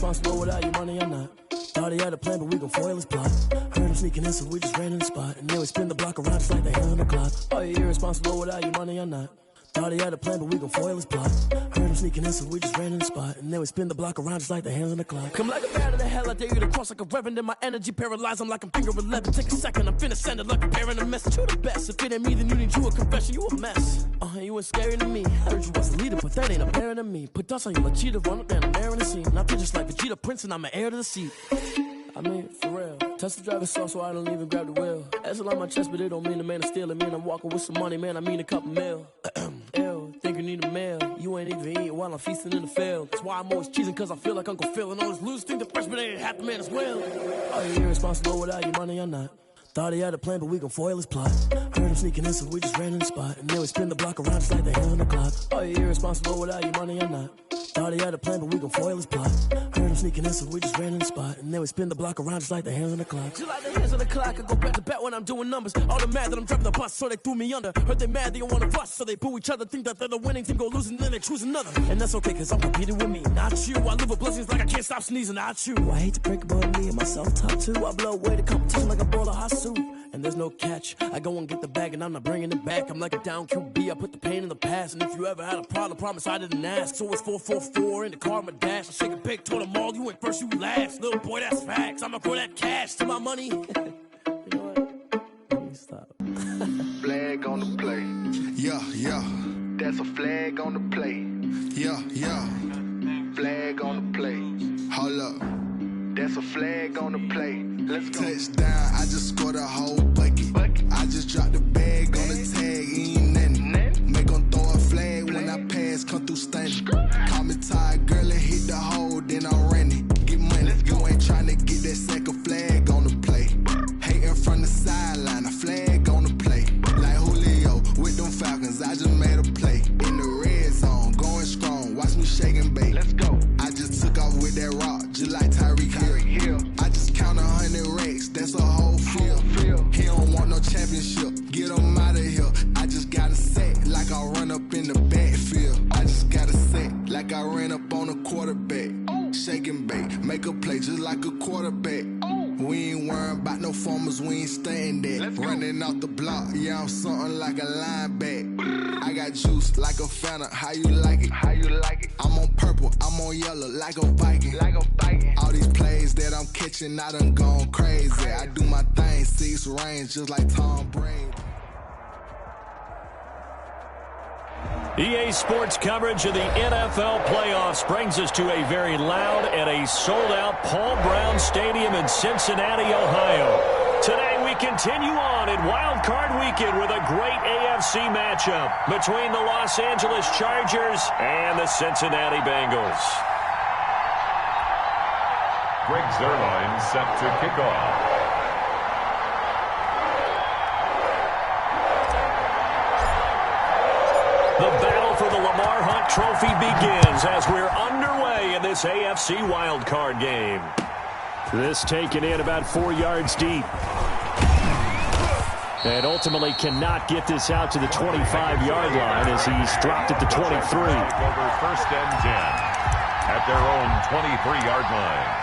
irresponsible without your money or not. Thought he had a plan, but we gon' foil his plot. Heard him sneaking in, so we just ran in the spot. And then we spin the block around just like the hand on the clock. Are you irresponsible without your money or not? Thought he had a plan, but we gon' foil his plot. Heard him sneaking in, so we just ran in the spot. And then we spin the block around just like the hands on the clock. Come like a bat of the hell, I dare you to cross like a reverend. And my energy paralyzed, I'm like I'm finger 11. Take a second, I'm finna send it like a parent a message. You the best, if it ain't me, then you need you a confession. You a mess, you ain't scary to me. Heard you was a leader, but that ain't apparent to me. Put dust on you like cheetah, run up down the air in the scene. Now just like Vegeta Prince, and I'm an heir to the seat. I mean, for real. Touch the driver's soft, so I don't even grab the wheel. That's on my chest, but it don't mean the man is stealing. Man, I'm walking with some money, man, I mean a couple mil. Ew, think you need a meal. You ain't even eating while I'm feasting in the field. That's why I'm always cheesing, cause I feel like Uncle Phil. And all this losers think the freshman ain't half the man as well. Are you irresponsible without your money or not? Thought he had a plan, but we gon' foil his plot. Heard him sneaking in, so we just ran in the spot. And then we spin the block around just like the hand on the clock. Are you irresponsible without your money or not? Thought he had a plan, but we gon' foil his plot. Heard him sneaking in, so we just ran in the spot. And then we spin the block around just like the hands on the clock. Just like the hands on the clock, I go back to back when I'm doing numbers. All the mad that I'm driving the bus, so they threw me under. Heard they mad, they don't wanna bust, so they boo each other. Think that they're the winning team, go losing, then they choose another. And that's okay, cause I'm competing with me, not you. I live with blessings like I can't stop sneezing, not you. I hate to break about me and my self-talk too. I blow away the competition like a bowl of hot soup. And there's no catch. I go and get the bag and I'm not bringing it back. I'm like a down QB, I put the pain in the past. And if you ever had a problem, promise I didn't ask. So it's 4-4-4 in the car, my dash. I shake a big, told them all, you went first, you last. Little boy, that's facts. I'ma throw that cash to my money. You know what? Let me stop. Flag on the play. Yeah, yeah. That's a flag on the play. Yeah, yeah. Flag on the play. Hold up. That's a flag on the play. Let's go. Touchdown, I just scored a whole bucket. I just dropped the bag on the tag, ain't nothing. Make 'em throw a flag when I pass, come through stunning. Call me tired, girl, and hit the hole, then I'm running. Get money, you ain't trying to get that second flag on the play. Hating from the sideline, a flag on the play. Like Julio with them Falcons, I just made a play. In the red zone, going strong, watch me shake and bake. Let's go. I just took off with that rock, just like Tyreek Hill. I just count 100 racks, that's a whole field. He don't want no championship, get him out of here. I just got a set, like I run up in the backfield. I just got a set, like I ran up on a quarterback. Shake and bake, make a play just like a quarterback. We ain't worrying about no formers, we ain't staying there. Running off the block, yeah, I'm something like a linebacker. I got juice like a Fanta, how you like it? How you like it? I'm on purple, I'm on yellow, like a Viking. Like a Viking. All these plays that I'm catching, I done gone crazy. I do my thing, 6 range, just like Tom Brady. EA Sports coverage of the NFL playoffs brings us to a very loud and a sold-out Paul Brown Stadium in Cincinnati, Ohio. Today we continue on in Wildcard Weekend with a great AFC matchup between the Los Angeles Chargers and the Cincinnati Bengals. Greg Zuerlein set to kick off. The battle for the Lamar Hunt Trophy begins as we're underway in this AFC wildcard game. This taken in about 4 yards deep. And ultimately cannot get this out to the 25-yard line as he's dropped at the 23. Over 1st and 10 at their own 23-yard line.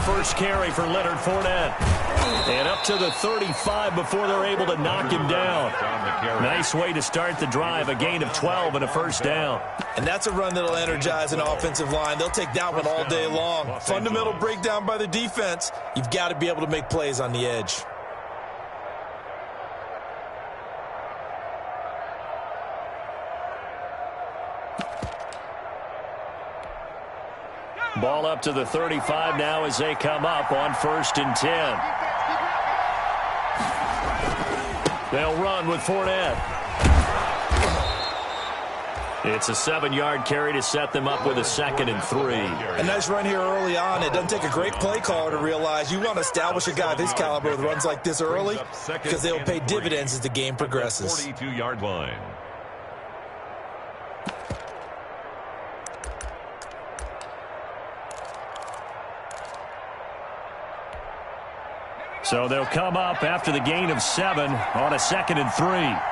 First carry for Leonard Fournette. And up to the 35 before they're able to knock him down. Nice way to start the drive, a gain of 12 and a first down. And that's a run that'll energize an offensive line. They'll take that one all day long. Fundamental breakdown by the defense. You've got to be able to make plays on the edge. Ball up to the 35 now as they come up on 1st and 10. They'll run with Fournette. It's a 7-yard carry to set them up with a 2nd and 3. A nice run here early on. It doesn't take a great play caller to realize you want to establish a guy of his caliber with runs like this early because they'll pay dividends as the game progresses. 42-yard line. So they'll come up after the gain of 7 on a 2nd and 3.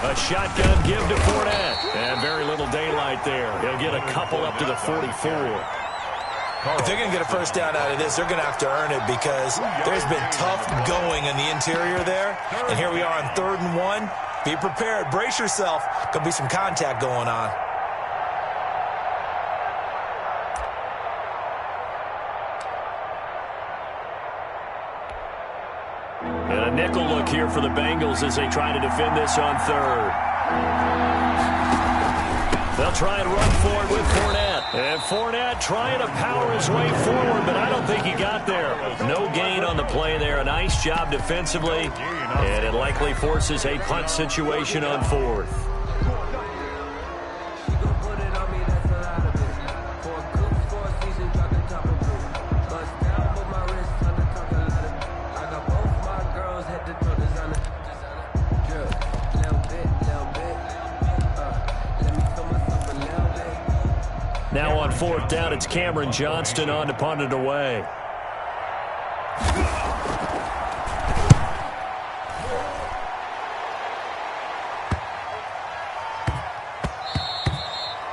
A shotgun give to Fournette. And very little daylight there. He'll get a couple up to the 44. If they're going to get a first down out of this, they're going to have to earn it because there's been tough going in the interior there. And here we are on 3rd and 1. Be prepared. Brace yourself. Could be some contact going on. And a nickel look here for the Bengals as they try to defend this on 3rd. They'll try and run for it with Fournette. And Fournette trying to power his way forward, but I don't think he got there. No gain on the play there. A nice job defensively. And it likely forces a punt situation on 4th. Now on 4th down, it's Cameron Johnston on to punt it away.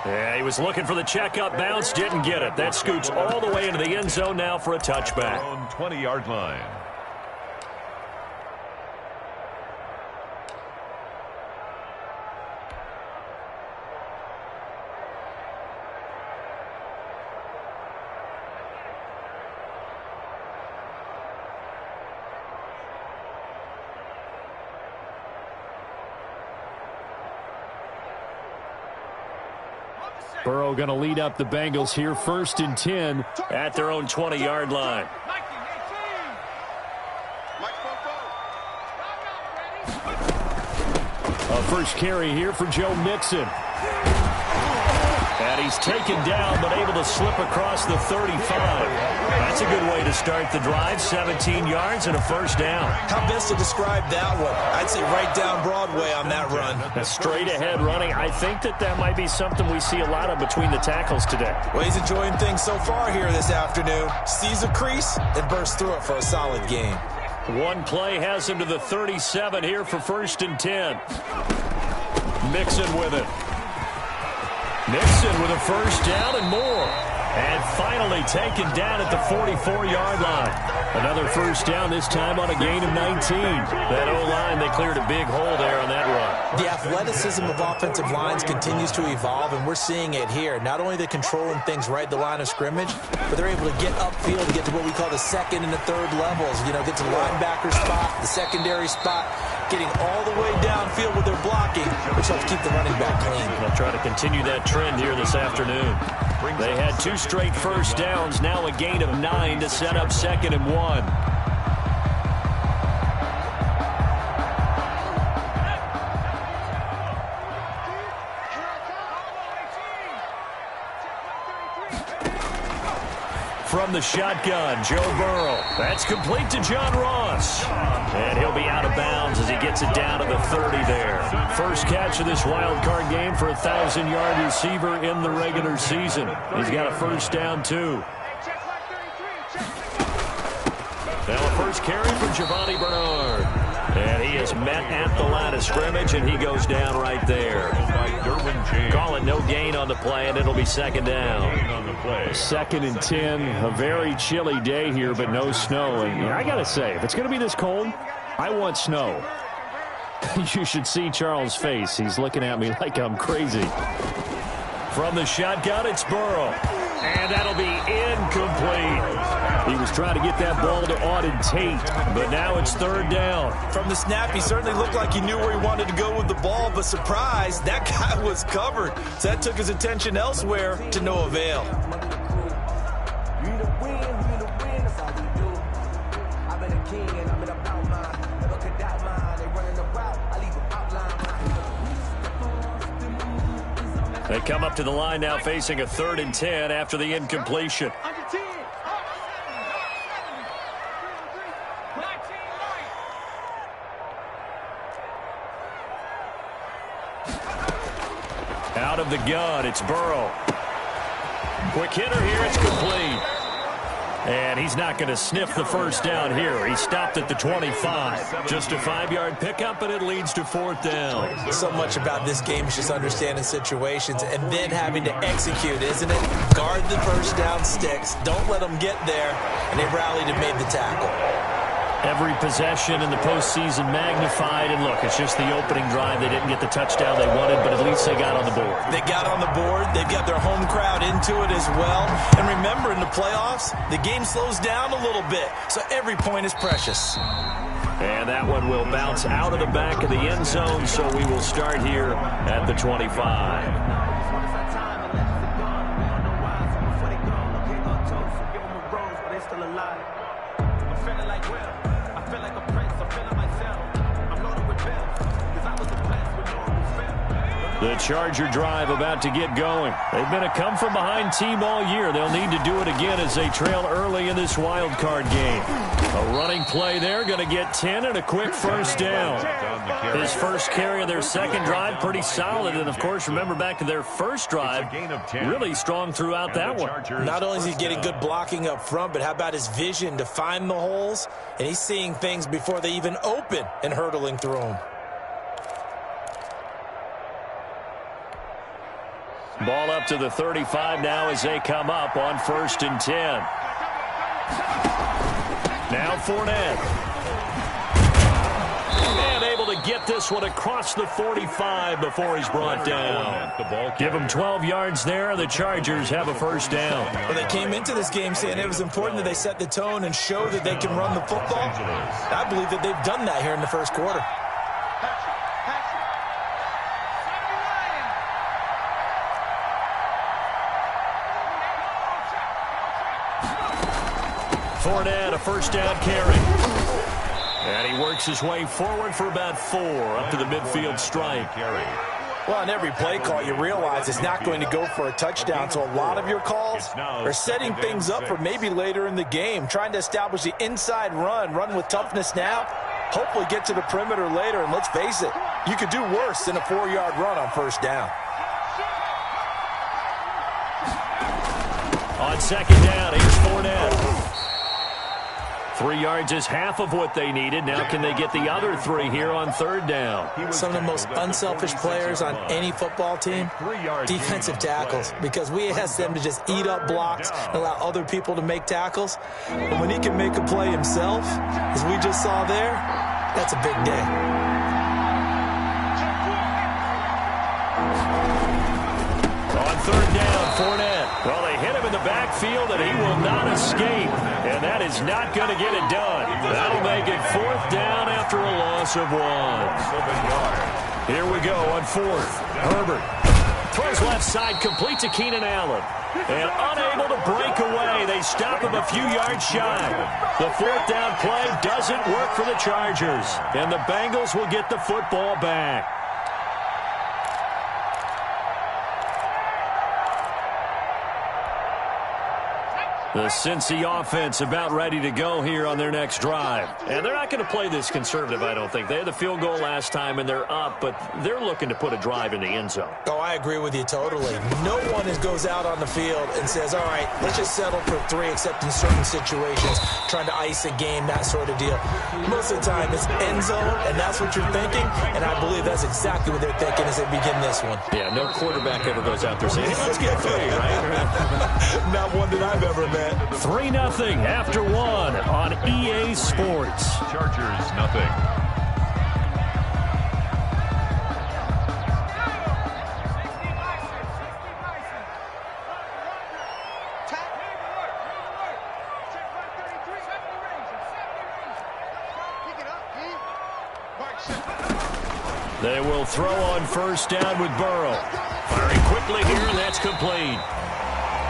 Yeah, he was looking for the checkup bounce, didn't get it. That scoots all the way into the end zone now for a touchback. On 20-yard line. Burrow going to lead up the Bengals here, 1st and 10 at their own 20-yard line. A first carry here for Joe Mixon. And he's taken down, but able to slip across the 35. That's a good way to start the drive. 17 yards and a first down. How best to describe that one? I'd say right down Broadway on that run. Straight ahead running. I think that might be something we see a lot of between the tackles today. Well, he's enjoying things so far here this afternoon. Sees a crease and bursts through it for a solid game. One play has him to the 37 here for 1st and 10. Mixon with it. Mixon with a first down and more. And finally taken down at the 44-yard line. Another first down, this time on a gain of 19. That O-line, they cleared a big hole there on that run. The athleticism of offensive lines continues to evolve, and we're seeing it here. Not only are they controlling things right at the line of scrimmage, but they're able to get upfield to get to what we call the 2nd and the 3rd levels. You know, get to the linebacker spot, the secondary spot, getting all the way downfield with their blocking, which helps keep the running back clean. They'll try to continue that trend here this afternoon. They had 2 straight first downs, now a gain of 9 to set up 2nd and 1. From the shotgun, Joe Burrow. That's complete to John Ross. And he'll be out of bounds as he gets it down to the 30 there. First catch of this wild card game for a 1,000-yard receiver in the regular season. He's got a first down, too. Now a first carry for Giovanni Bernard. And he is met at the line of scrimmage, and he goes down right there. Call it no gain on the play, and it'll be 2nd down. 2nd and 10, a very chilly day here, but no snow. And I got to say, if it's going to be this cold, I want snow. You should see Charles' face. He's looking at me like I'm crazy. From the shotgun, it's Burrow. And that'll be incomplete. He was trying to get that ball to Auden Tate, but now it's 3rd down. From the snap, he certainly looked like he knew where he wanted to go with the ball, but surprise, that guy was covered. So that took his attention elsewhere to no avail. They come up to the line now facing a 3rd and 10 after the incompletion. Out of the gun, it's Burrow. Quick hitter here, it's complete. And he's not going to sniff the first down here. He stopped at the 25. Just a 5-yard pickup, and it leads to 4th down. So much about this game is just understanding situations and then having to execute, isn't it? Guard the first down sticks. Don't let them get there. And they rallied and made the tackle. Every possession in the postseason magnified. And look, it's just the opening drive. They didn't get the touchdown they wanted, but at least they got on the board. They got on the board. They've got their home crowd into it as well. And remember, in the playoffs, the game slows down a little bit, so every point is precious. And that one will bounce out of the back of the end zone, so we will start here at the 25. The Charger drive about to get going. They've been a come-from-behind team all year. They'll need to do it again as they trail early in this wild card game. A running play there, going to get 10 and a quick first down. His first carry of their second drive, pretty solid. And, of course, remember back to their first drive, really strong throughout that one. Not only is he getting good blocking up front, but how about his vision to find the holes? And he's seeing things before they even open and hurtling through them. Ball up to the 35 now as they come up on 1st and 10. Now Fournette. And able to get this one across the 45 before he's brought down. Give him 12 yards there. The Chargers have a first down. Well, they came into this game saying it was important that they set the tone and show that they can run the football. I believe that they've done that here in the first quarter. Fournette, a first down carry. And he works his way forward for about 4 up to the midfield stripe. Well, on every play call, you realize it's not going to go for a touchdown. So a lot of your calls are setting things up for maybe later in the game, trying to establish the inside run with toughness now, hopefully get to the perimeter later. And let's face it, you could do worse than a 4-yard run on first down. On second down, here's Fournette. 3 yards is half of what they needed. Now can they get the other 3 here on 3rd down? Some of the most unselfish players on any football team, defensive tackles, because we ask them to just eat up blocks and allow other people to make tackles. And when he can make a play himself, as we just saw there, that's a big day. On 3rd down, Fournette. Well, they hit him in the backfield, and he will not escape. And that is not going to get it done. That'll make it 4th down after a loss of 1. Here we go on 4th. Herbert throws left side, complete to Keenan Allen. And unable to break away, they stop him a few yards shy. The 4th down play doesn't work for the Chargers. And the Bengals will get the football back. The Cincy offense about ready to go here on their next drive. And they're not going to play this conservative, I don't think. They had the field goal last time, and they're up, but they're looking to put a drive in the end zone. Oh, I agree with you totally. No one goes out on the field and says, all right, let's just settle for 3, except in certain situations, trying to ice a game, that sort of deal. Most of the time, it's end zone, and that's what you're thinking, and I believe that's exactly what they're thinking as they begin this one. Yeah, no quarterback ever goes out there saying, hey, let's get 3, right? Not one that I've ever met. 3-0 after 1 on EA Sports. Chargers, nothing. They will throw on first down with Burrow. Firing quickly here, and that's complete.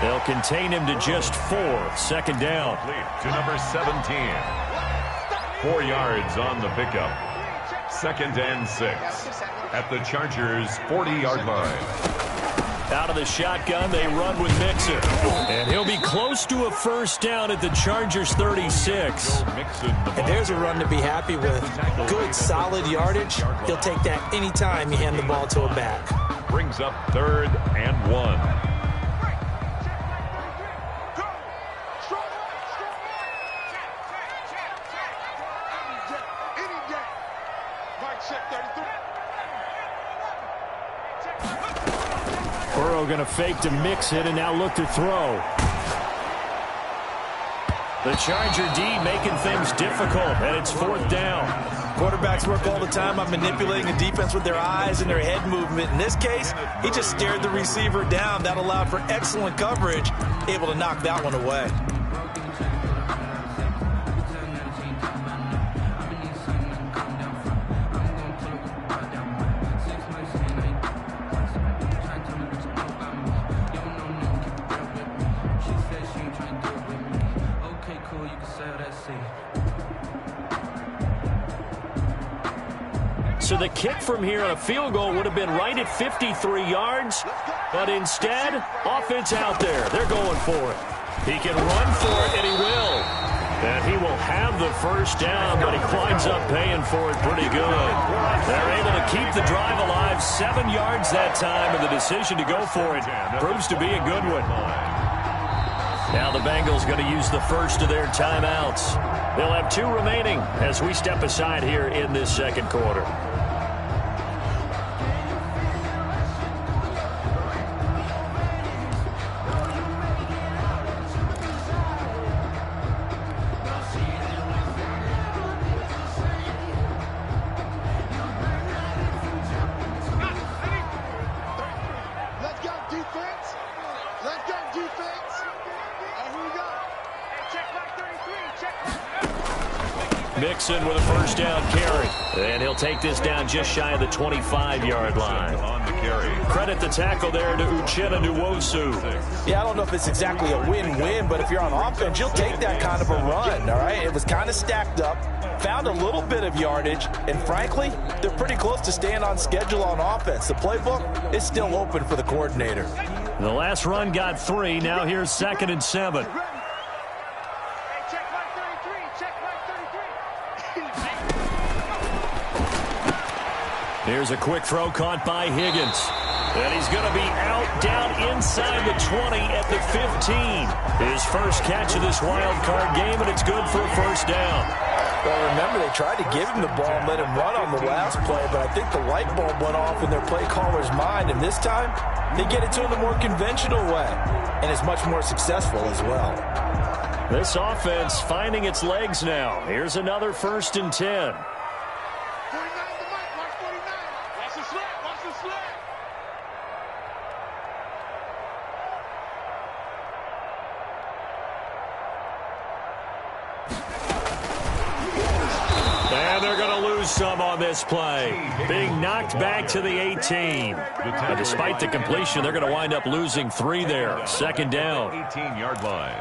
They'll contain him to just 4. Second down. To number 17. 4 yards on the pickup. 2nd and 6. At the Chargers' 40-yard line. Out of the shotgun, they run with Mixon. And he'll be close to a first down at the Chargers' 36. And there's a run to be happy with. Good, solid yardage. He'll take that anytime you hand the ball to a back. Brings up 3rd and 1. Burrow going to fake to Mixon and now look to throw. The Charger D making things difficult, and it's 4th down. Quarterbacks work all the time on manipulating the defense with their eyes and their head movement. In this case, he just stared the receiver down. That allowed for excellent coverage, able to knock that one away. So the kick from here on a field goal would have been right at 53 yards, but instead, offense out there. They're going for it. He can run for it, and he will. And he will have the first down, but he winds up paying for it pretty good. They're able to keep the drive alive, 7 yards that time, and the decision to go for it proves to be a good one. Now the Bengals going to use the first of their timeouts. They'll have 2 remaining as we step aside here in this second quarter. Mixon with a first down carry. And he'll take this down just shy of the 25-yard line. On the carry. Credit the tackle there to Uchenna Nwosu. Yeah, I don't know if it's exactly a win-win, but if you're on offense, you'll take that kind of a run, all right? It was kind of stacked up, found a little bit of yardage, and frankly, they're pretty close to staying on schedule on offense. The playbook is still open for the coordinator. The last run got 3. Now here's 2nd and 7. Here's a quick throw caught by Higgins. And he's going to be out down inside the 20 at the 15. His first catch of this wild card game, and it's good for a first down. Well, remember, they tried to give him the ball and let him run on the last play, but I think the light bulb went off in their play caller's mind, and this time they get it to him the more conventional way, and it's much more successful as well. This offense finding its legs now. Here's another 1st and 10. And they're going to lose some on this play. Being knocked back to the 18. And despite the completion, they're going to wind up losing 3 there. 2nd down. 18-yard line.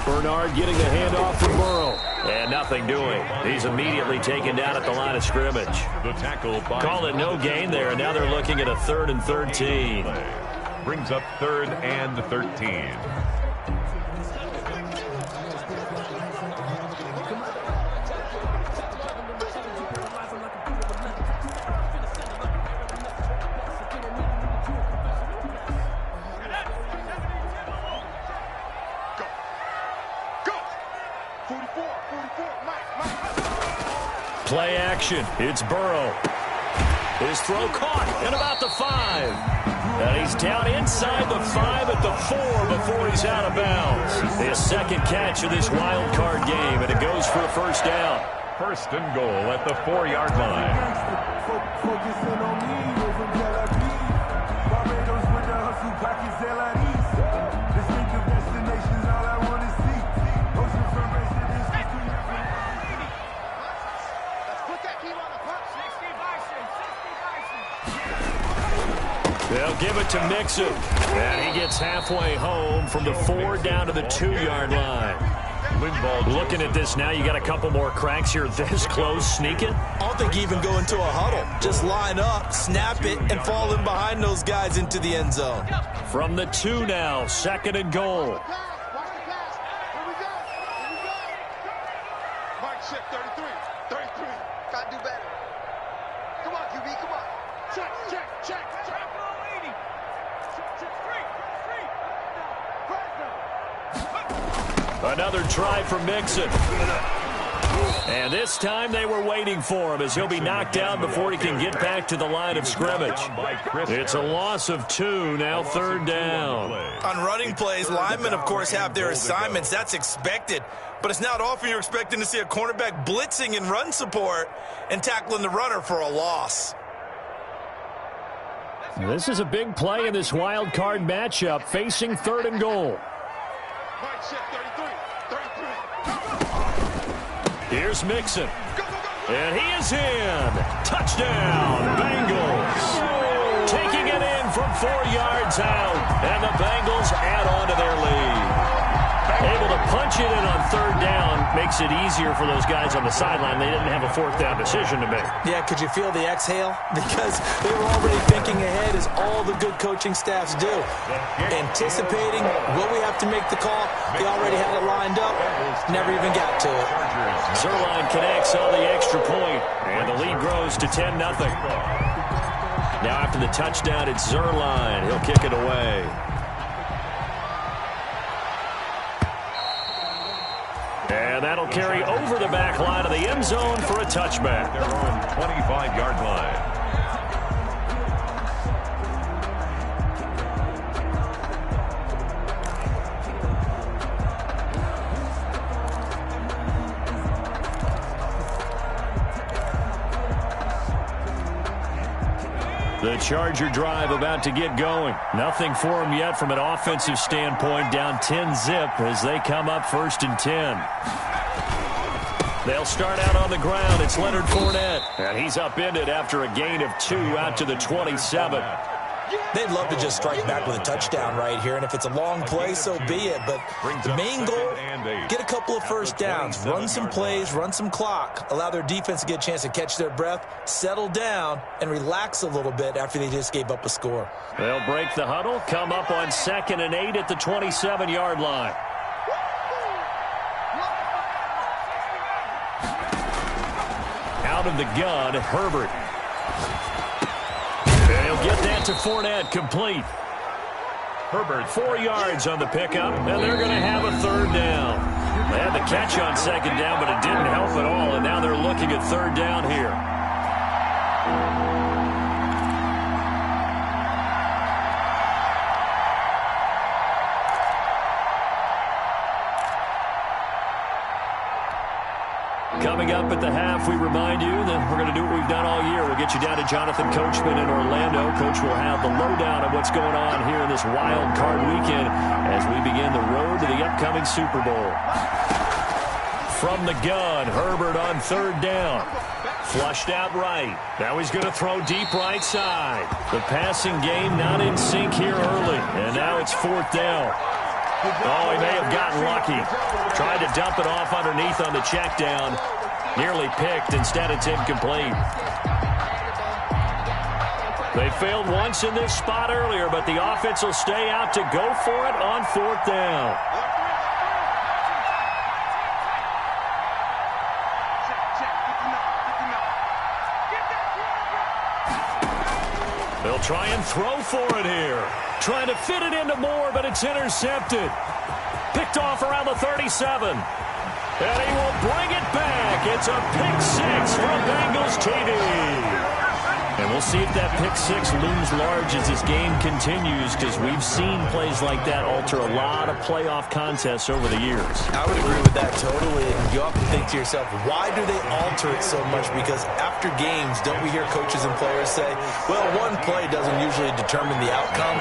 Bernard getting the handoff from Burrow. And nothing doing. He's immediately taken down at the line of scrimmage. The tackle by Call it no gain there, and now they're looking at a 3rd and 13. Brings up 3rd and 13. Play action. It's Burrow. His throw caught at about the 5. And he's down inside the 5 at the 4 before he's out of bounds. His 2nd catch of this wild card game, and it goes for a first down. 1st and goal at the 4-yard line. They'll give it to Mixon. And he gets halfway home from the 4 down to the 2-yard line. Looking at this now, you got a couple more cracks here this close. Sneak it? I don't think you even go into a huddle. Just line up, snap it, and fall in behind those guys into the end zone. From the 2 now, 2nd and goal. Another try for Mixon. And this time they were waiting for him as he'll be knocked down before he can get back to the line of scrimmage. It's a loss of 2, now 3rd down. On running plays, linemen, of course, have their assignments. That's expected. But it's not often you're expecting to see a cornerback blitzing in run support and tackling the runner for a loss. This is a big play in this wild card matchup, facing 3rd and goal. Here's Mixon. And he is in. Touchdown, Bengals. Taking it in from 4 yards out. And the Bengals add on to their lead. Able to punch it in on 3rd down makes it easier for those guys on the sideline. They didn't have a 4th down decision to make. Yeah, could you feel the exhale? Because they were already thinking ahead, as all the good coaching staffs do. Anticipating what we have to make the call. They already had it lined up. Never even got to it. Zerline connects on the extra point, and the lead grows to 10-0. Now after the touchdown, it's Zerline. He'll kick it away. And that'll carry over the back line of the end zone for a touchback. Their own 25-yard line. The Charger drive about to get going. Nothing for them yet from an offensive standpoint. Down 10-zip as they come up 1st and 10. They'll start out on the ground. It's Leonard Fournette. And he's upended after a gain of 2 out to the 27. They'd love to just strike back with a touchdown right here, and if it's a long play, so be it. But the main goal, get a couple of 1st downs, run some plays, run some clock, allow their defense to get a chance to catch their breath, settle down, and relax a little bit after they just gave up a score. They'll break the huddle, come up on 2nd and 8 at the 27-yard line. Out of the gun, Herbert. They'll get that to Fournette, complete. Herbert, 4 yards on the pickup, and they're going to have a 3rd down. They had the catch on 2nd down, but it didn't help at all, and now they're looking at 3rd down here. Coming up at the half, we remind you that we're going to do what we've done all year. We'll get you down to Jonathan Coachman in Orlando. Coach will have the lowdown of what's going on here in this wild card weekend as we begin the road to the upcoming Super Bowl. From the gun, Herbert on 3rd down. Flushed out right. Now he's going to throw deep right side. The passing game not in sync here early. And now it's 4th down. Oh, he may have gotten lucky. Tried to dump it off underneath on the check down. Nearly picked. Instead, it's incomplete. They failed once in this spot earlier, but the offense will stay out to go for it on 4th down. They'll try and throw for it here. Trying to fit it into Moore, but it's intercepted. Picked off around the 37. And he will bring it back. It's a pick 6 from Bengals TD. And we'll see if that pick 6 looms large as this game continues, because we've seen plays like that alter a lot of playoff contests over the years. I would agree with that totally. And you often think to yourself, why do they alter it so much? Because after games, don't we hear coaches and players say, well, one play doesn't usually determine the outcome?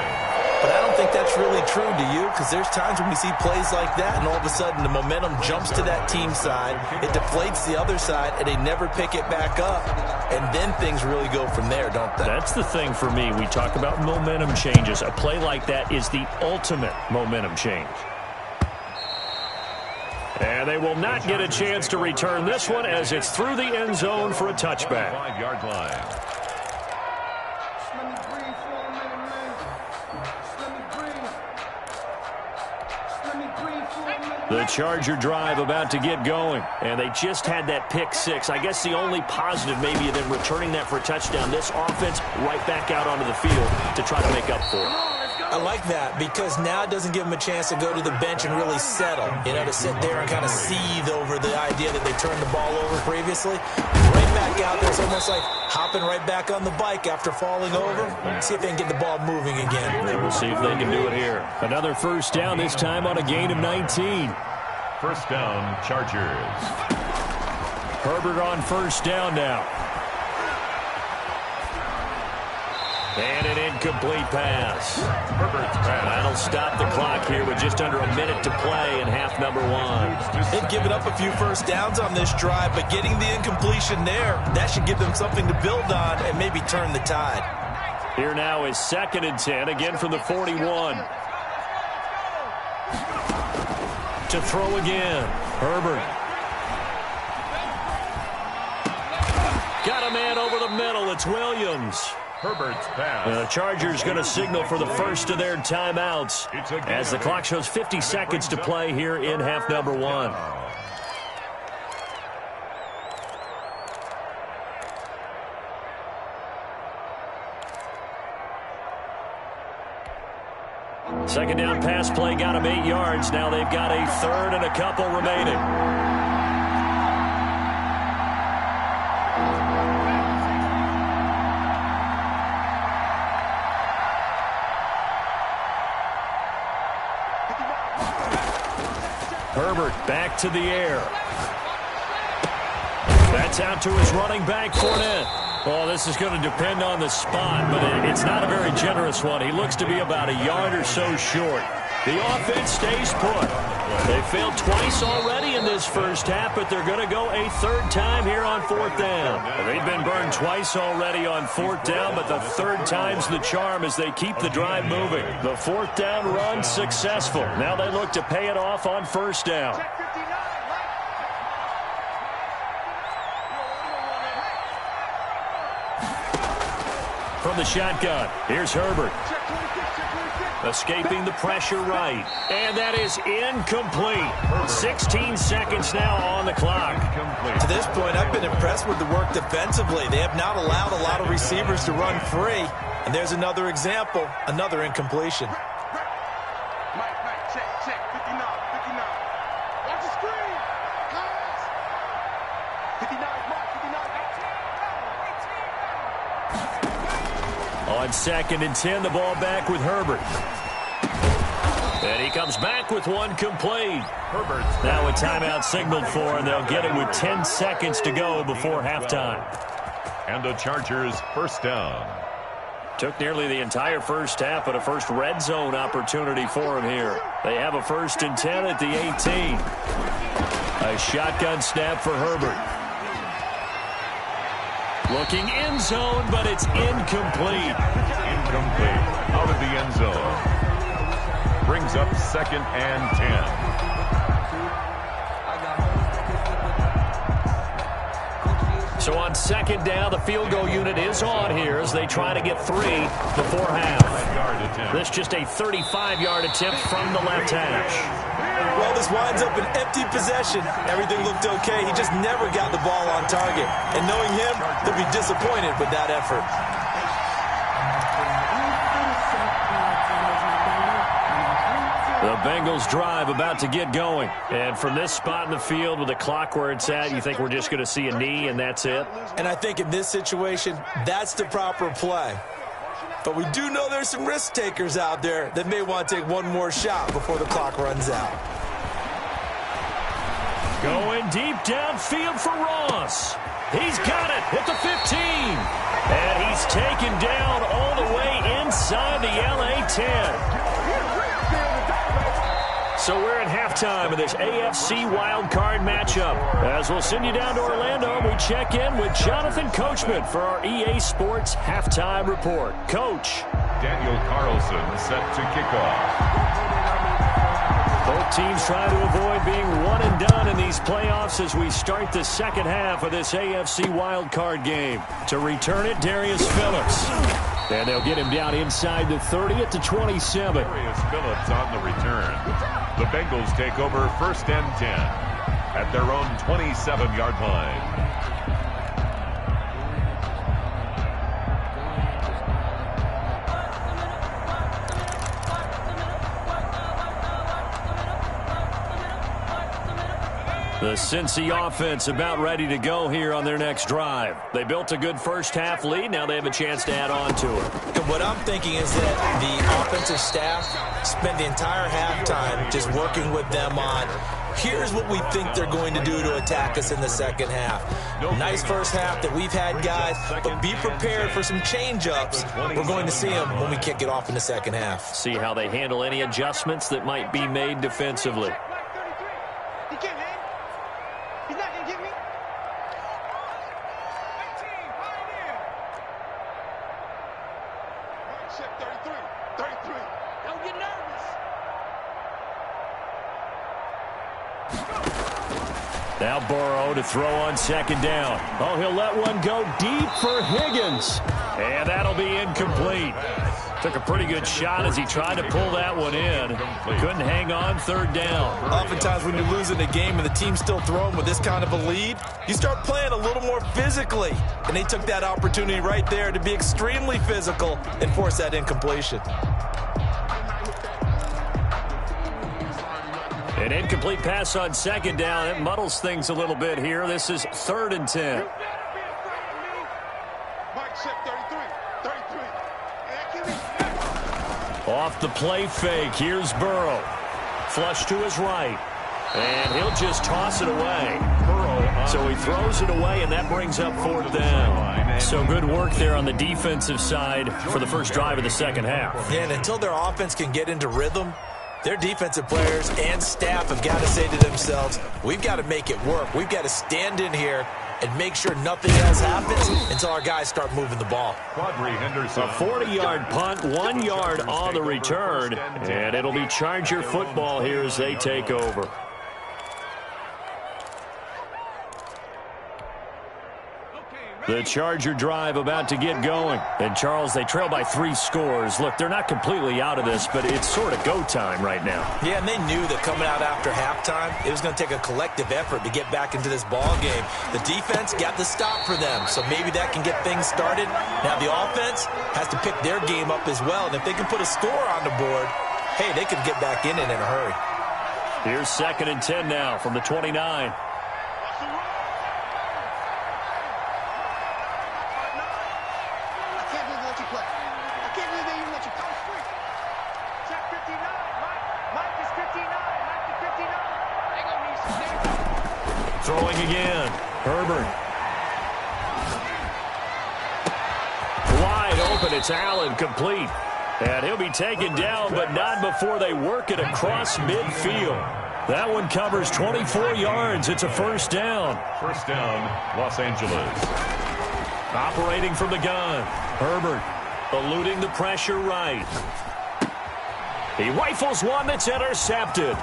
But I don't think that's really true, do you? Because there's times when we see plays like that, and all of a sudden the momentum jumps to that team side, it deflates the other side, and they never pick it back up. And then things really go from there, don't they? That's the thing for me. We talk about momentum changes. A play like that is the ultimate momentum change. And they will not get a chance to return this one as it's through the end zone for a touchback. 5-yard line. The Charger drive about to get going, and they just had that pick six. I guess the only positive maybe of them returning that for a touchdown. This offense right back out onto the field to try to make up for it. I like that because now it doesn't give them a chance to go to the bench and really settle, to sit there and kind of seethe over the idea that they turned the ball over previously. Right back out there. It's almost like hopping right back on the bike after falling over. See if they can get the ball moving again. We'll see if they can do it here. Another first down, this time on a gain of 19. First down, Chargers. Herbert on first down now. And an incomplete pass. Herbert's pass. That'll stop the clock here with just under a minute to play in half number one. They've given up a few first downs on this drive, but getting the incompletion there, that should give them something to build on and maybe turn the tide. Here now is 2nd and 10, again from the 41. To throw again. Herbert. Got a man over the middle. It's Williams. Herbert's pass. The Chargers going to signal for the first of their timeouts as the clock shows 50 seconds to play here in half number one. Second down pass play got him 8 yards. Now they've got a third and a couple remaining. Herbert back to the air. That's out to his running back, Fournette. Well, this is going to depend on the spot, but it's not a very generous one. He looks to be about a yard or so short. The offense stays put. They failed twice already in this first half, but they're going to go a third time here on 4th down. They've been burned twice already on 4th down, but the third time's the charm as they keep the drive moving. The 4th down run successful. Now they look to pay it off on 1st down. From the shotgun, here's Herbert. Escaping the pressure right. And that is incomplete. 16 seconds now on the clock. To this point, I've been impressed with the work defensively. They have not allowed a lot of receivers to run free. And there's another example, another incompletion. On 2nd and 10, the ball back with Herbert. And he comes back with one complete. Herbert's now a timeout signaled for, and they'll get it with 10 seconds to go before halftime. And the Chargers first down. Took nearly the entire first half, but a first red zone opportunity for him here. They have a 1st and 10 at the 18. A shotgun snap for Herbert. Looking end zone, but it's incomplete. Incomplete. Out of the end zone. Brings up 2nd and 10. So on 2nd down, the field goal unit is on here as they try to get 3 before half. This just a 35-yard attempt from the left hash. Well, this winds up an empty possession. Everything looked okay. He just never got the ball on target. And knowing him, they'll be disappointed with that effort. The Bengals drive about to get going. And from this spot in the field with the clock where it's at, you think we're just going to see a knee and that's it? And I think in this situation, that's the proper play. But we do know there's some risk takers out there that may want to take one more shot before the clock runs out. Going deep downfield for Ross. He's got it at the 15. And he's taken down all the way inside the LA 10. So we're at halftime of this AFC Wildcard matchup. As we'll send you down to Orlando, we check in with Jonathan Coachman for our EA Sports Halftime Report. Coach. Daniel Carlson set to kick off. Both teams trying to avoid being one and done in these playoffs as we start the second half of this AFC Wildcard game. To return it, Darius Phillips. And they'll get him down inside the 30 at the 27. Darius Phillips on the return. The Bengals take over 1st and 10 at their own 27-yard line. The Cincy offense about ready to go here on their next drive. They built a good first-half lead. Now they have a chance to add on to it. And what I'm thinking is that the offensive staff spent the entire halftime just working with them on, here's what we think they're going to do to attack us in the second half. Nice first half that we've had, guys, but be prepared for some change-ups. We're going to see them when we kick it off in the second half. See how they handle any adjustments that might be made defensively. Now Burrow to throw on second down. Oh, he'll let one go deep for Higgins. And that'll be incomplete. Took a pretty good shot as he tried to pull that one in. Couldn't hang on, third down. Oftentimes when you're losing a game and the team's still throwing with this kind of a lead, you start playing a little more physically. And they took that opportunity right there to be extremely physical and force that incompletion. An incomplete pass on second down. It muddles things a little bit here. This is 3rd and 10. Off the play fake. Here's Burrow. Flush to his right. And he'll just toss it away. So he throws it away, and that brings up 4th down. So good work there on the defensive side for the first drive of the second half. Yeah, and until their offense can get into rhythm, their defensive players and staff have got to say to themselves, we've got to make it work. We've got to stand in here and make sure nothing else happens until our guys start moving the ball. A 40-yard punt, 1 yard on the return, and it'll be Charger football here as they take over. The Charger drive about to get going. And, Charles, they trail by 3 scores. Look, they're not completely out of this, but it's sort of go time right now. Yeah, and they knew that coming out after halftime, it was going to take a collective effort to get back into this ball game. The defense got the stop for them, so maybe that can get things started. Now the offense has to pick their game up as well, and if they can put a score on the board, hey, they could get back in it in a hurry. Here's 2nd and 10 now from the 29. Throwing again. Herbert. Wide open. It's Allen, complete. And he'll be taken down, but not before they work it across midfield. That one covers 24 yards. It's a 1st down. 1st down, Los Angeles. Operating from the gun. Herbert eluding the pressure right. He rifles one that's intercepted.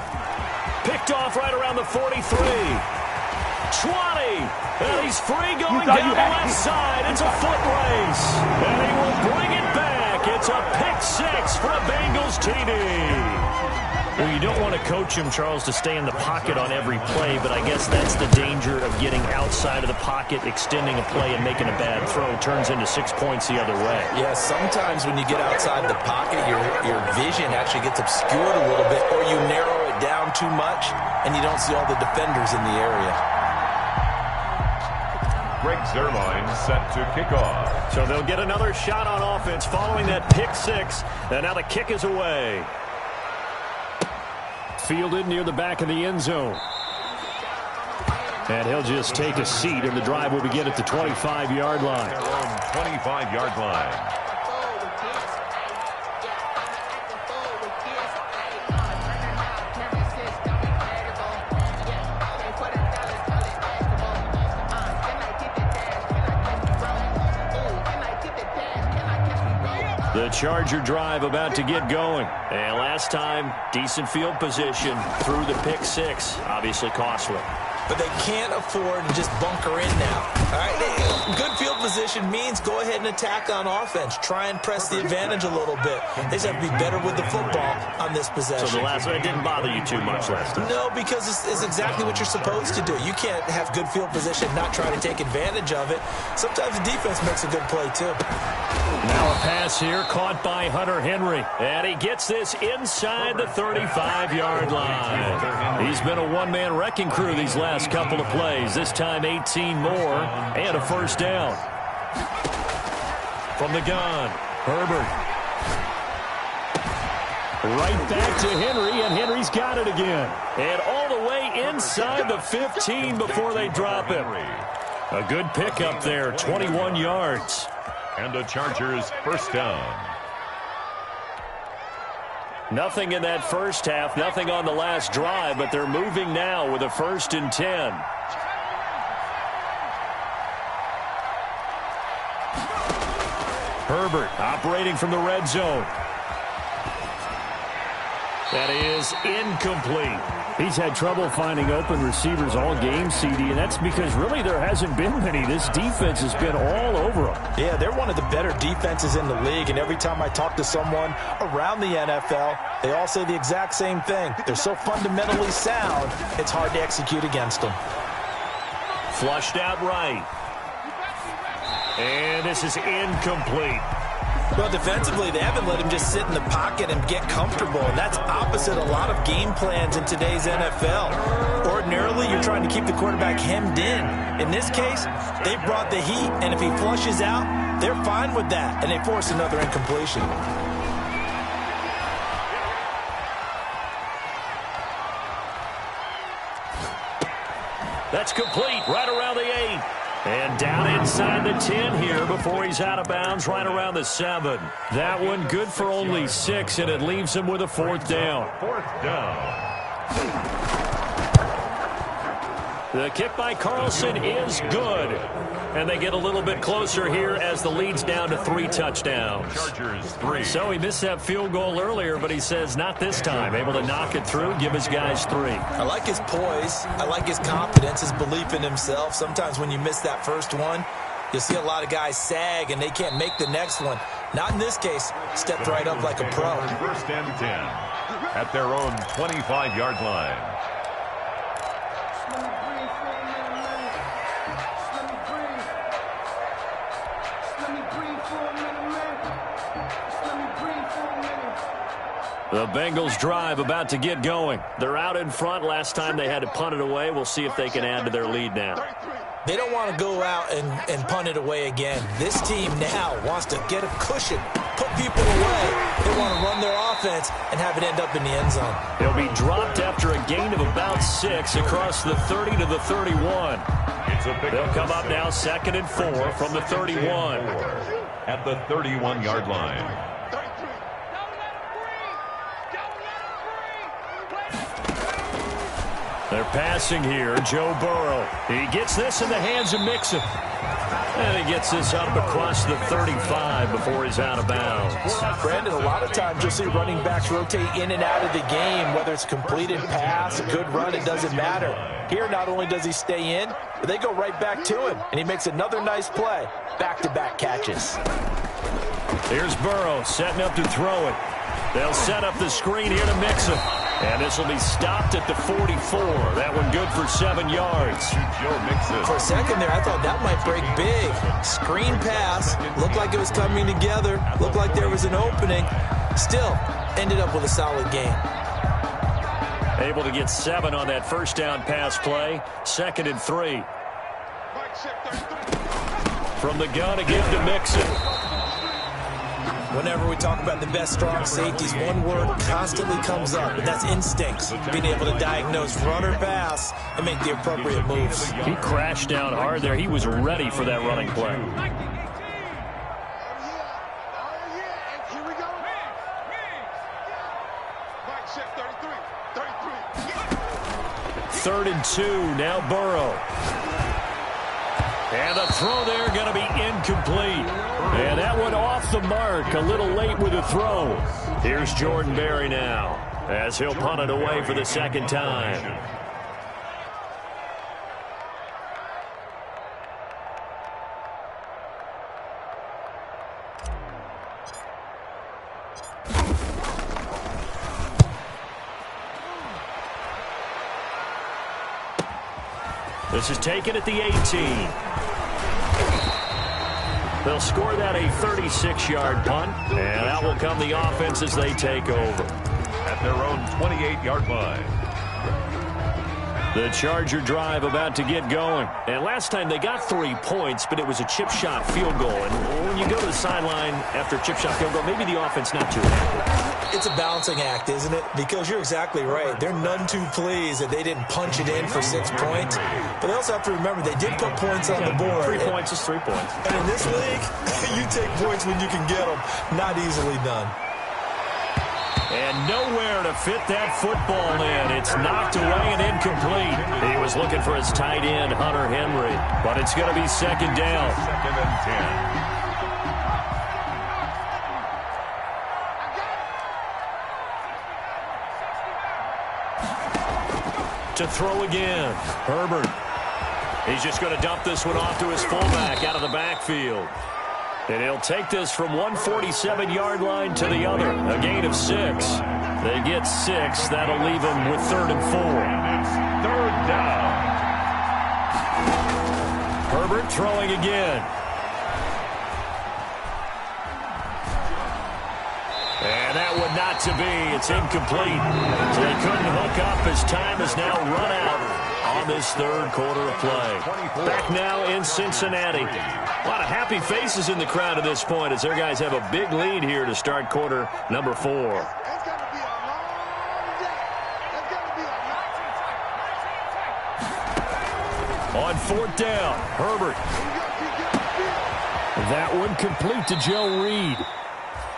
Picked off right around the 43. 20, and he's free going down the left side. It's a foot race, and he will bring it back. It's a pick-6 for a Bengals TD. Well, you don't want to coach him, Charles, to stay in the pocket on every play, but I guess that's the danger of getting outside of the pocket, extending a play, and making a bad throw. Turns into 6 points the other way. Yeah, sometimes when you get outside the pocket, your vision actually gets obscured a little bit, or you narrow it down too much, and you don't see all the defenders in the area. Greg Zuerlein set to kick off. So they'll get another shot on offense following that pick-6, and now the kick is away. Fielded near the back of the end zone. And he'll just take a seat, and the drive will begin at the 25-yard line. Their own 25-yard line. The Charger drive about to get going. And last time, decent field position through the pick six. Obviously costly. But they can't afford to just bunker in now. All right, good field position means go ahead and attack on offense. Try and press the advantage a little bit. They just have to be better with the football on this possession. So the last one, it didn't bother you too much last time? No, because it's exactly what you're supposed to do. You can't have good field position and not try to take advantage of it. Sometimes the defense makes a good play, too. Now a pass here caught by Hunter Henry. And he gets this inside the 35-yard line. He's been a one-man wrecking crew these last couple of plays. This time 18 more and a first down. From the gun, Herbert. Right back to Henry, and Henry's got it again. And all the way inside the 15 before they drop him. A good pickup there, 21 yards. And the Chargers first down. Nothing in that first half, nothing on the last drive, but they're moving now with a 1st and 10. Herbert operating from the red zone. That is incomplete. He's had trouble finding open receivers all game, CD, and that's because really there hasn't been many. This defense has been all over them. Yeah, they're one of the better defenses in the league, and every time I talk to someone around the NFL, they all say the exact same thing. They're so fundamentally sound, it's hard to execute against them. Flushed out right. And this is incomplete. Well, defensively, they haven't let him just sit in the pocket and get comfortable, and that's opposite a lot of game plans in today's NFL. Ordinarily, you're trying to keep the quarterback hemmed in. In this case, they brought the heat, and if he flushes out, they're fine with that, and they force another incompletion. That's complete, right around the 8. And down inside the 10 here before he's out of bounds, right around the 7. That one good for only 6, and it leaves him with a 4th down. 4th down. The kick by Carlson is good. And they get a little bit closer here as the lead's down to 3 touchdowns. Chargers 3. So he missed that field goal earlier, but he says not this time. Able to knock it through, give his guys 3. I like his poise. I like his confidence, his belief in himself. Sometimes when you miss that first one, you'll see a lot of guys sag and they can't make the next one. Not in this case. Stepped right up like a pro. 1st and 10 at their own 25-yard line. The Bengals drive about to get going. They're out in front. Last time they had to punt it away. We'll see if they can add to their lead now. They don't want to go out and punt it away again. This team now wants to get a cushion, put people away. They want to run their offense and have it end up in the end zone. They'll be dropped after a gain of about 6 across the 30 to the 31. They'll come up now 2nd and 4 from the 31. At the 31-yard line. They're passing here, Joe Burrow. He gets this in the hands of Mixon. And he gets this up across the 35 before he's out of bounds. Brandon, a lot of times you'll see running backs rotate in and out of the game, whether it's completed pass, a good run, it doesn't matter. Here, not only does he stay in, but they go right back to him, and he makes another nice play. Back-to-back catches. Here's Burrow setting up to throw it. They'll set up the screen here to Mixon. And this will be stopped at the 44. That one good for 7 yards. For a second there, I thought that might break big. Screen pass. Looked like it was coming together. Looked like there was an opening. Still, ended up with a solid game. Able to get 7 on that first down pass play. 2nd and 3. From the gun again to Mixon. Whenever we talk about the best strong safeties, one word constantly comes up, and that's instincts. Being able to diagnose run or pass and make the appropriate moves. He crashed down hard there. He was ready for that running play. Third and 2, now Burrow. And the throw there going to be incomplete. And that one off the mark, a little late with the throw. Here's Jordan Berry now, as he'll punt it away for the second time. This is taken at the 18. They'll score that a 36-yard punt, and that will come the offense as they take over. At their own 28-yard line. The Charger drive about to get going. And last time they got 3 points, but it was a chip shot field goal. And when you go to the sideline after a chip shot field goal, maybe the offense not too happy. It's a balancing act, isn't it? Because you're exactly right. They're none too pleased that they didn't punch it in for 6 points. But they also have to remember they did put points on the board. 3 points is 3 points. And in this league, you take points when you can get them. Not easily done. And nowhere to fit that football in. It's knocked away and incomplete. He was looking for his tight end, Hunter Henry. But it's going to be second down. Second and 10. To throw again, Herbert. He's just going to dump this one off to his fullback out of the backfield. And he'll take this from 147-yard line to the other, a gain of 6. They get 6. That'll leave them with 3rd and 4. And it's 3rd down. Herbert throwing again. And that one not to be. It's incomplete. So they couldn't hook up as time has now run out on this 3rd quarter of play. Back now in Cincinnati. A lot of happy faces in the crowd at this point as their guys have a big lead here to start quarter number 4. On 4th down, Herbert. That one complete to Joe Reed.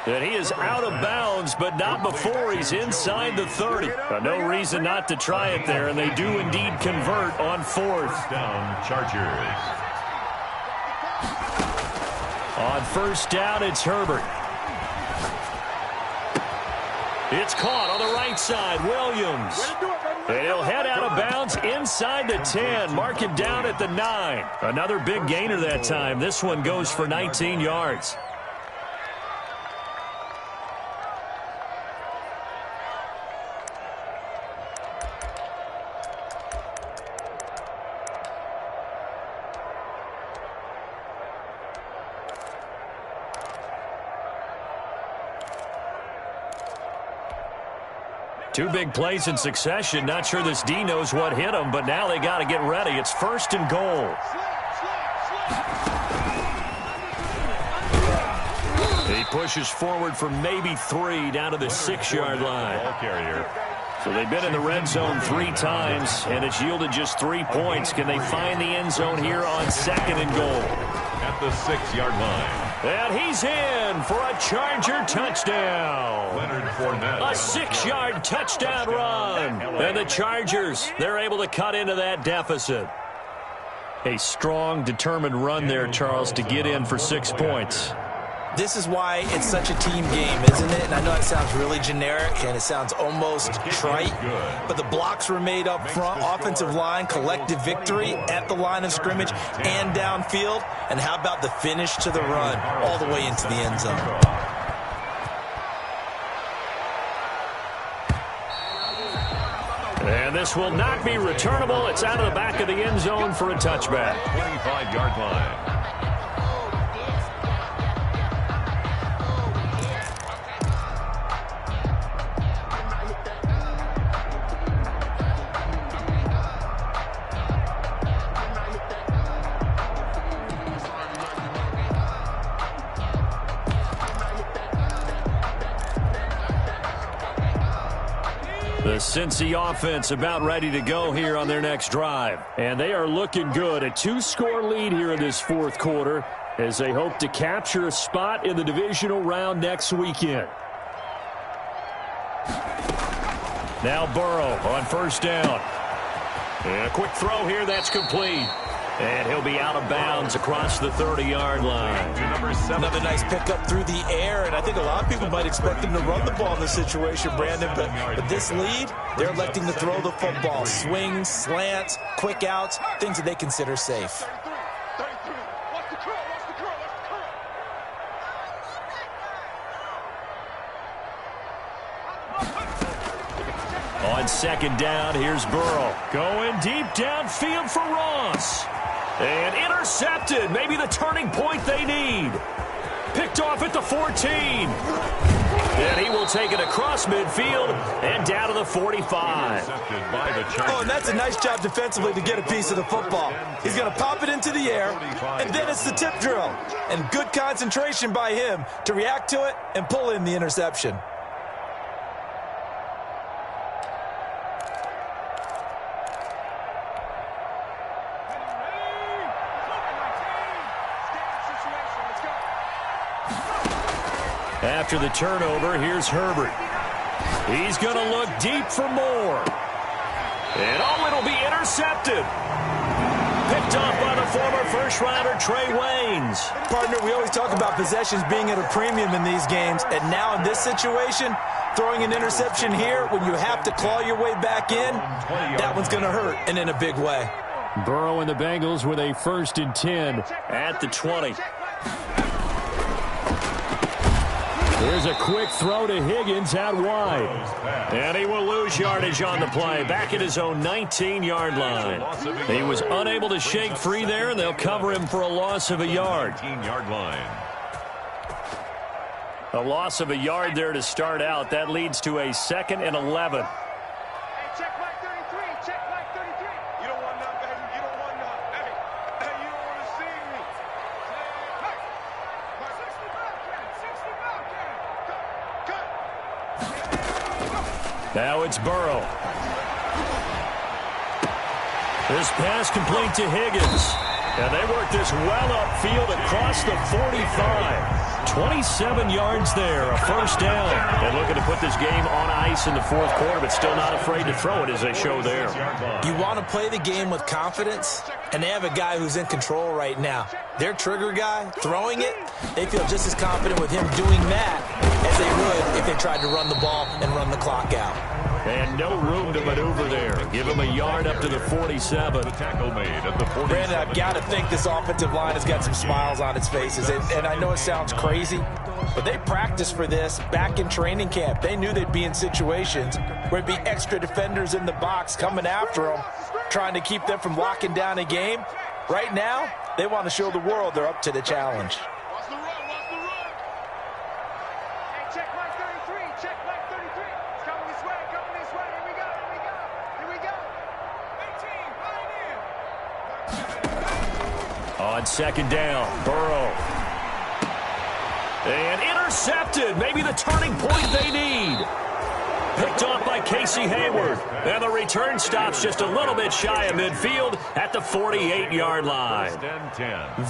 And he is out of bounds, but not before he's inside the 30. No reason not to try it there, and they do indeed convert on 4th. Down, Chargers. On 1st down, it's Herbert. It's caught on the right side, Williams. And he'll head out of bounds inside the 10. Mark him down at the 9. Another big gainer that time. This one goes for 19 yards. Two big plays in succession. Not sure this D knows what hit him, but now they got to get ready. It's 1st and goal. He pushes forward for maybe 3 down to the 6-yard line. Ball carrier. So they've been in the red zone 3 times, and it's yielded just 3 points. Can they find the end zone here on 2nd and goal? At the 6-yard line. And he's in for a Charger touchdown. Leonard Fournette. A 6-yard touchdown run. And the Chargers, they're able to cut into that deficit. A strong, determined run there, Charles, to get in for 6 points. This is why it's such a team game, isn't it? And I know it sounds really generic and it sounds almost trite, but the blocks were made up front, offensive line, collective victory at the line of scrimmage and downfield. And how about the finish to the run all the way into the end zone? And this will not be returnable. It's out of the back of the end zone for a touchback. 25-yard line. The Cincy offense about ready to go here on their next drive. And they are looking good. A 2-score lead here in this 4th quarter as they hope to capture a spot in the divisional round next weekend. Now Burrow on 1st down. And a quick throw here, that's complete. And he'll be out of bounds across the 30-yard line. Another nice pickup through the air, and I think a lot of people might expect him to run the ball in this situation, Brandon, but this lead, they're electing to throw the football. Swings, slants, quick outs, things that they consider safe. On second down, here's Burrow. Going deep downfield for Ross. And intercepted. Maybe the turning point they need. Picked off at the 14. And he will take it across midfield and down to the 45. Oh, and that's a nice job defensively to get a piece of the football. He's going to pop it into the air, and then it's the tip drill. And good concentration by him to react to it and pull in the interception. After the turnover, here's Herbert. He's going to look deep for more. And it'll be intercepted. Picked off by the former first-rounder Trey Waynes. Partner, we always talk about possessions being at a premium in these games, and now in this situation, throwing an interception here when you have to claw your way back in, that one's going to hurt, and in a big way. Burrow and the Bengals with a 1st and 10 at the 20. Here's a quick throw to Higgins out wide. And he will lose yardage on the play. Back at his own 19-yard line. He was unable to shake free there, and they'll cover him for a loss of a yard. A loss of a yard there to start out. That leads to a 2nd and 11. Now it's Burrow. This pass complete to Higgins. And they work this well upfield across the 45. 27 yards there, a 1st down. And looking to put this game on ice in the 4th quarter, but still not afraid to throw it as they show there. You want to play the game with confidence, and they have a guy who's in control right now. Their trigger guy, throwing it, they feel just as confident with him doing that as they would if they tried to run the ball and run the clock out. And no room to maneuver there. Give him a yard up to the 47. The tackle made at the 47. Brandon, I've got to think this offensive line has got some smiles on its faces. And I know it sounds crazy, but they practiced for this back in training camp. They knew they'd be in situations where it'd be extra defenders in the box coming after them, trying to keep them from locking down a game. Right now, they want to show the world they're up to the challenge. On second down, Burrow. And intercepted. Maybe the turning point they need. Picked off by Casey Hayward. And the return stops just a little bit shy of midfield at the 48-yard line.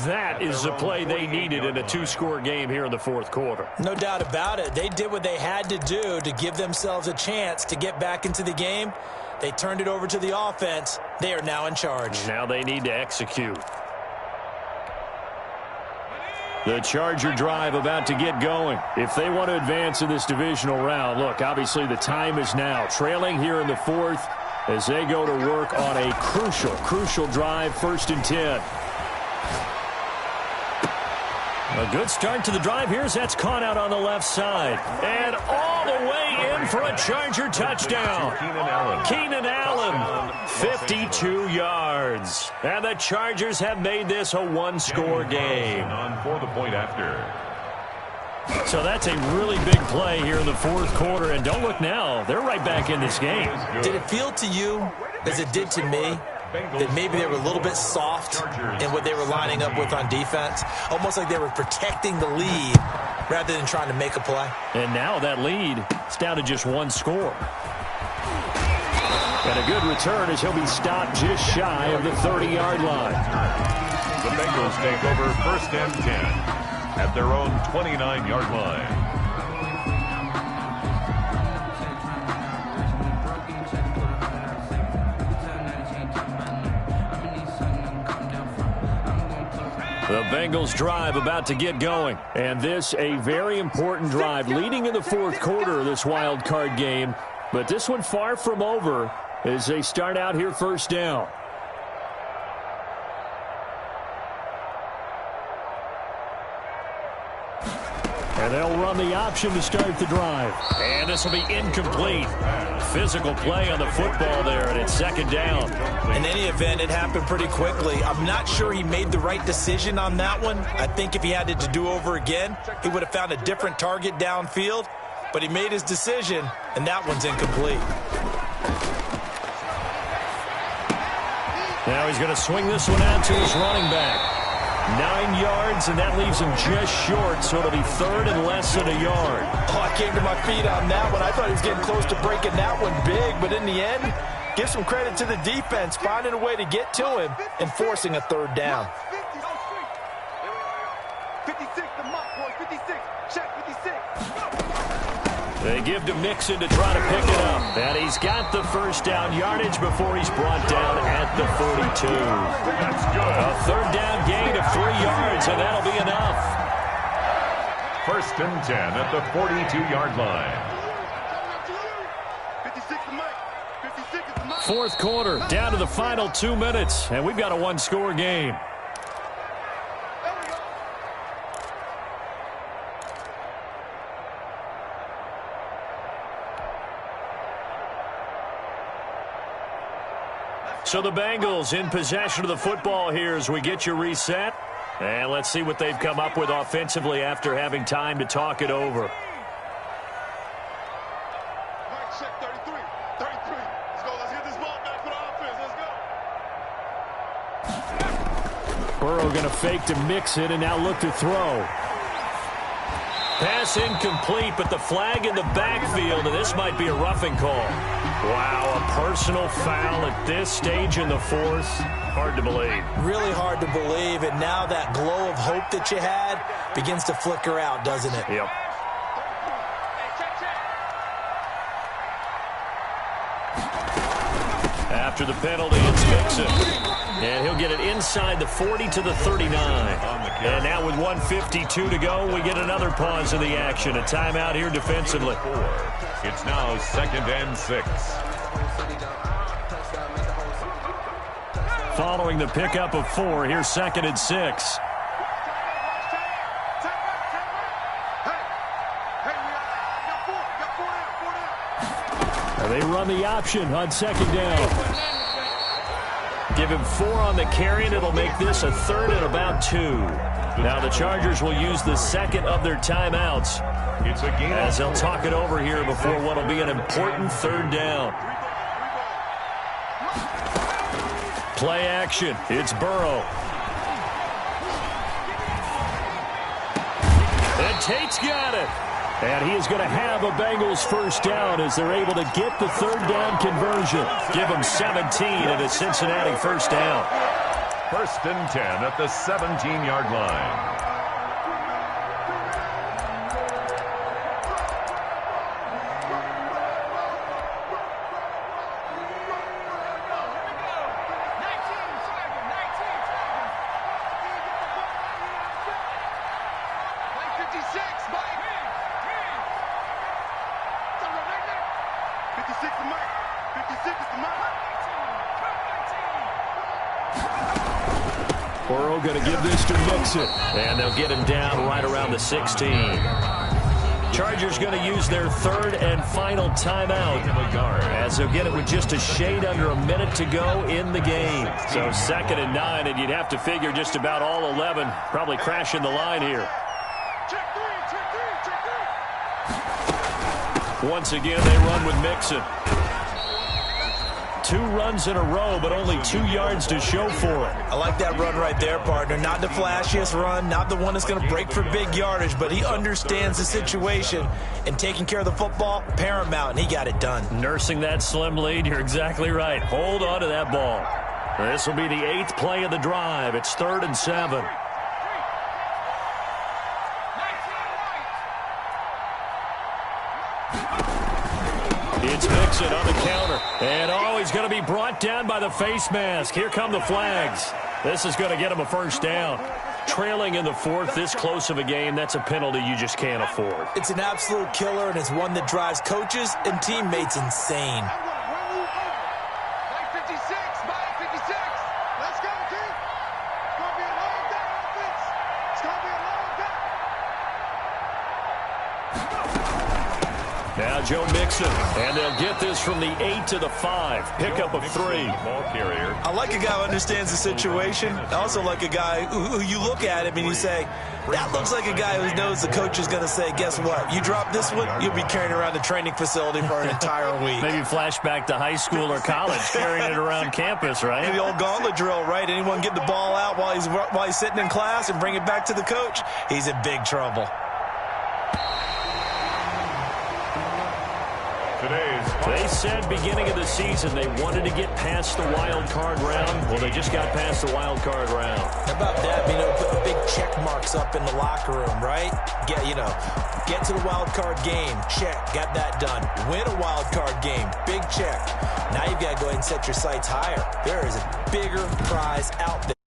That is the play they needed in a 2-score game here in the 4th quarter. No doubt about it. They did what they had to do to give themselves a chance to get back into the game. They turned it over to the offense. They are now in charge. Now they need to execute. The Charger drive about to get going. If they want to advance in this divisional round, look, obviously the time is now. Trailing here in the 4th as they go to work on a crucial drive, 1st and 10. A good start to the drive here as that's caught out on the left side. And all the way in for a Charger touchdown. Keenan Allen, 52 yards. And the Chargers have made this a 1-score game. For the point after. So that's a really big play here in the 4th quarter. And don't look now, they're right back in this game. Did it feel to you, as it did to me, that maybe they were a little bit soft in what they were lining up with on defense? Almost like they were protecting the lead rather than trying to make a play. And now that lead is down to just 1 score. And a good return as he'll be stopped just shy of the 30-yard line. The Bengals take over 1st and 10 at their own 29-yard line. The Bengals drive about to get going. And this a very important drive leading in the fourth quarter of this wild card game. But this one far from over as they start out here first down. And they'll run the option to start the drive. And this will be incomplete. Physical play on the football there, and it's second down. In any event, it happened pretty quickly. I'm not sure he made the right decision on that one. I think if he had it to do over again, he would have found a different target downfield. But he made his decision, and that one's incomplete. Now he's going to swing this one out to his running back. 9 yards, and that leaves him just short, so it'll be third and less than a yard. Oh, I came to my feet on that one. I thought he was getting close to breaking that one big, but in the end, give some credit to the defense, finding a way to get to him and forcing a third down. 56, the mark, boys, 56. Check 56. They give to Mixon to try to pick it up. And he's got the first down yardage before he's brought down at the 42. That's good. A third down gain of 3 yards, and that'll be enough. First and 10 at the 42-yard line. 56 the mark. 56 is the mark. Fourth quarter, down to the final 2 minutes, and we've got a one-score game. So the Bengals in possession of the football here as we get you reset. And let's see what they've come up with offensively after having time to talk it over. Mike, check 33. 33. Let's go. Let's get this ball back for the offense. Let's go. Burrow going to fake to Mixon and now look to throw. Pass incomplete, but the flag in the backfield, and this might be a roughing call. Wow, a personal foul at this stage in the fourth. Hard to believe. Really hard to believe, and now that glow of hope that you had begins to flicker out, doesn't it? Yep. After the penalty, it's Mixon. And he'll get it inside the 40 to the 39. And now with 1:52 to go, we get another pause in the action. A timeout here defensively. It's now second and 6. Following the pickup of 4, here's second and 6. And they run the option on second down. Give him 4 on the carry, and it'll make this a third and about 2. Now the Chargers will use the second of their timeouts It's a game as they'll talk it over here before what will be an important third down. Play action. It's Burrow. And Tate's got it. And he is going to have a Bengals first down as they're able to get the third down conversion. Give them 17 and a Cincinnati first down. First and 10 at the 17-yard line. Burrow going to give this to Mixon. And they'll get him down right around the 16. Chargers going to use their third and final timeout as they'll get it with just a shade under a minute to go in the game. So second and 9, and you'd have to figure just about all 11 probably crashing the line here. Once again, they run with Mixon. 2 runs in a row, but only 2 yards to show for it. I like that run right there, partner. Not the flashiest run, not the one that's going to break for big yardage, but he understands the situation, and taking care of the football, paramount, and he got it done. Nursing that slim lead, you're exactly right. Hold on to that ball. This will be the 8th play of the drive. It's 3rd and 7. It's Mixon on the counter. And, he's going to be brought down by the face mask. Here come the flags. This is going to get him a first down. trailing in the fourth, this close of a game, that's a penalty you just can't afford. It's an absolute killer, and it's one that drives coaches and teammates insane. 56, 56. Let's go, team. It's going to be a long day, offense. It's going to be a long day. Now Joe Mixon, and they'll get this from the 8 to the 5. Pickup of 3. Ball carrier. I like a guy who understands the situation. I also like a guy who you look at him and you say, that looks like a guy who knows the coach is going to say, guess what? You drop this one, you'll be carrying around the training facility for an entire week. Maybe flashback to high school or college, carrying it around campus, right? The old gauntlet drill, right? Anyone get the ball out while he's sitting in class and bring it back to the coach, he's in big trouble. They said beginning of the season they wanted to get past the wild card round. Well, they just got past the wild card round. How about that? Put big check marks up in the locker room, right? Get to the wild card game. Check. Got that done. Win a wild card game. Big check. Now you've got to go ahead and set your sights higher. There is a bigger prize out there.